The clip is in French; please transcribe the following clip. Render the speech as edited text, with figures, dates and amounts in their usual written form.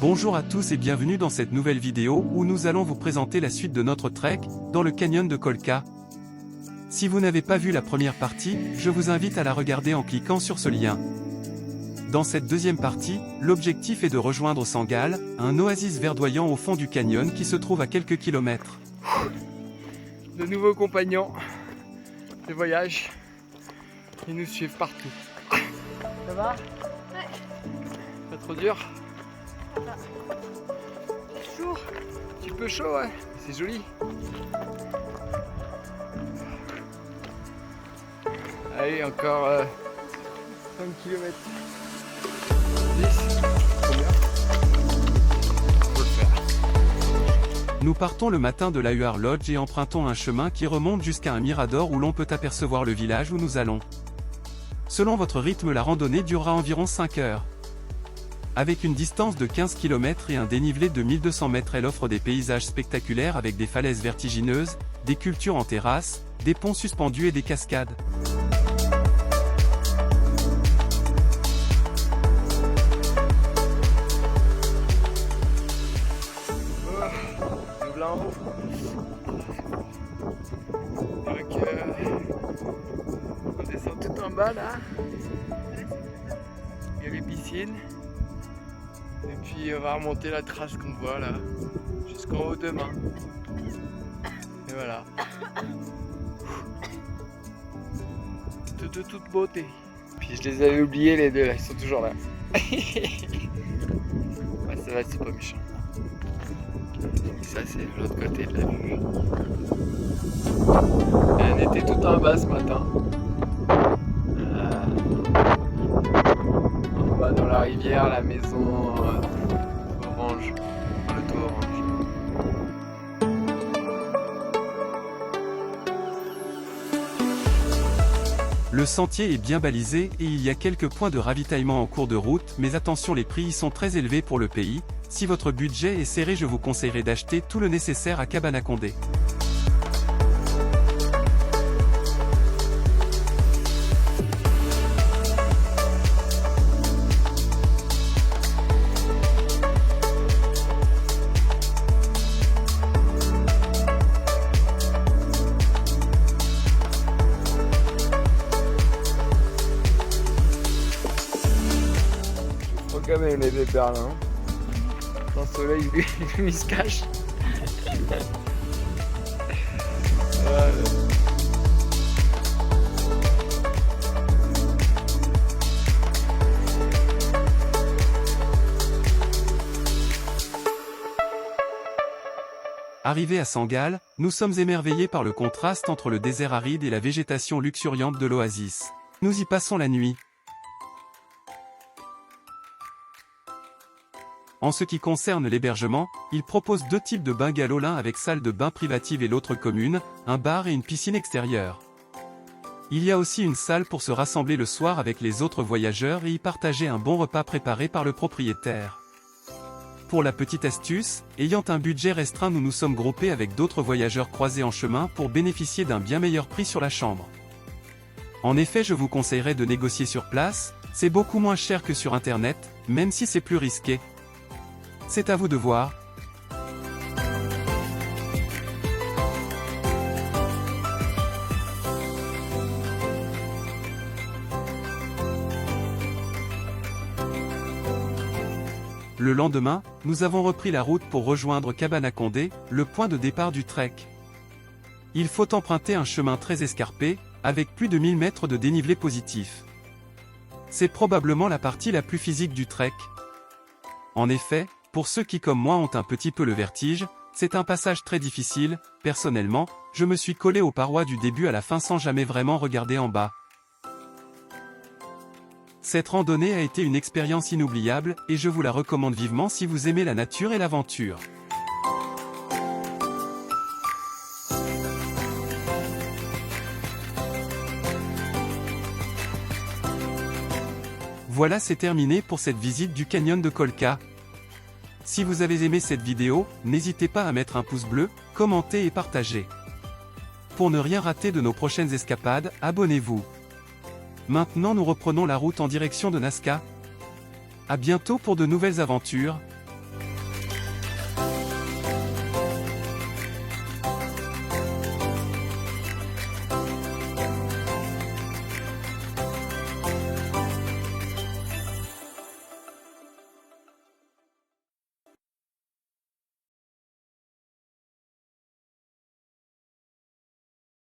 Bonjour à tous et bienvenue dans cette nouvelle vidéo où nous allons vous présenter la suite de notre trek dans le canyon de Colca. Si vous n'avez pas vu la première partie, je vous invite à la regarder en cliquant sur ce lien. Dans cette deuxième partie, l'objectif est de rejoindre Sangal, un oasis verdoyant au fond du canyon qui se trouve à quelques kilomètres. De nouveaux compagnons de voyage, ils nous suivent partout. Ça va? Ouais. Pas trop dur? Chaud. Un petit peu chaud, ouais. C'est joli. Allez, encore 5 km. 10. Combien? Faut le faire. Nous partons le matin de la UR Lodge et empruntons un chemin qui remonte jusqu'à un mirador où l'on peut apercevoir le village où nous allons. Selon votre rythme, la randonnée durera environ 5 heures. Avec une distance de 15 km et un dénivelé de 1200 mètres, elle offre des paysages spectaculaires avec des falaises vertigineuses, des cultures en terrasse, des ponts suspendus et des cascades. Nous là en haut. Donc, on descend tout en bas là. Il y a les piscines. Et puis on va remonter la trace qu'on voit là, jusqu'en haut demain. Et voilà. De toute beauté. Puis je les avais oubliés les deux là, ils sont toujours là. Ouais, ça va, c'est pas méchant. Et ça c'est de l'autre côté de la vue. Et on était tout en bas ce matin. On va dans la rivière, la maison orange, le toit orange. Le sentier est bien balisé et il y a quelques points de ravitaillement en cours de route, mais attention, les prix y sont très élevés pour le pays. Si votre budget est serré, je vous conseillerais d'acheter tout le nécessaire à Cabana Condé. Faut quand même les pépères là. Hein. Dans le soleil, il se cache. Arrivés à Sangal, nous sommes émerveillés par le contraste entre le désert aride et la végétation luxuriante de l'oasis. Nous y passons la nuit. En ce qui concerne l'hébergement, il propose deux types de bungalows, l'un avec salle de bain privative et l'autre commune, un bar et une piscine extérieure. Il y a aussi une salle pour se rassembler le soir avec les autres voyageurs et y partager un bon repas préparé par le propriétaire. Pour la petite astuce, ayant un budget restreint, nous nous sommes groupés avec d'autres voyageurs croisés en chemin pour bénéficier d'un bien meilleur prix sur la chambre. En effet, je vous conseillerais de négocier sur place, c'est beaucoup moins cher que sur internet, même si c'est plus risqué. C'est à vous de voir. Le lendemain, nous avons repris la route pour rejoindre Cabana Condé, le point de départ du trek. Il faut emprunter un chemin très escarpé, avec plus de 1000 mètres de dénivelé positif. C'est probablement la partie la plus physique du trek. En effet, pour ceux qui comme moi ont un petit peu le vertige, c'est un passage très difficile. Personnellement, je me suis collé aux parois du début à la fin sans jamais vraiment regarder en bas. Cette randonnée a été une expérience inoubliable et je vous la recommande vivement si vous aimez la nature et l'aventure. Voilà, c'est terminé pour cette visite du canyon de Colca. Si vous avez aimé cette vidéo, n'hésitez pas à mettre un pouce bleu, commenter et partager. Pour ne rien rater de nos prochaines escapades, abonnez-vous. Maintenant nous reprenons la route en direction de Nazca. À bientôt pour de nouvelles aventures.